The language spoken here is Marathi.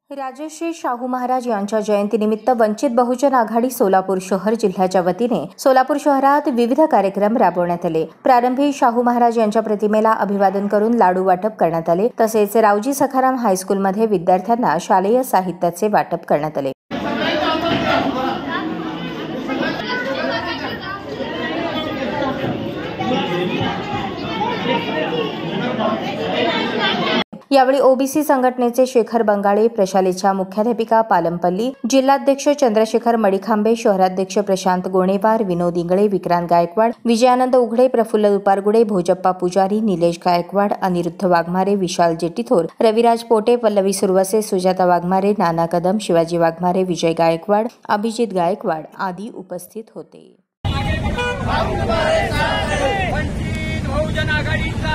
राजश्री शाहू महाराज यांच्या जयंतीनिमित्त वंचित बहुजन आघाडी सोलापूर शहर जिल्ह्याच्या वतीने सोलापूर शहरात विविध कार्यक्रम राबवण्यात आले। प्रारंभी शाहू महाराज यांच्या प्रतिमेला अभिवादन करून लाडू वाटप करण्यात आले। तसेच रावजी सखाराम हायस्कूलमध्ये विद्यार्थ्यांना शालेय साहित्याचे वाटप करण्यात आले। यावेळी ओबीसी संघटनेचे शेखर बंगाळे, प्रशालेच्या मुख्याध्यापिका पालमपल्ली, जिल्हाध्यक्ष चंद्रशेखर मडिखांबे, शहराध्यक्ष प्रशांत गोणेवार, विनोद इंगळे, विक्रांत गायकवाड, विजयानंद उघडे, प्रफुल्ल दुपारगुडे, भोजप्पा पुजारी, निलेश गायकवाड, अनिरुद्ध वाघमारे, विशाल जेटीथोर, रविराज पोटे, पल्लवी सुरवसे, सुजाता वाघमारे, नाना कदम, शिवाजी वाघमारे, विजय गायकवाड, अभिजित गायकवाड आदी उपस्थित होते। वंचित बहुजन आघाडीचा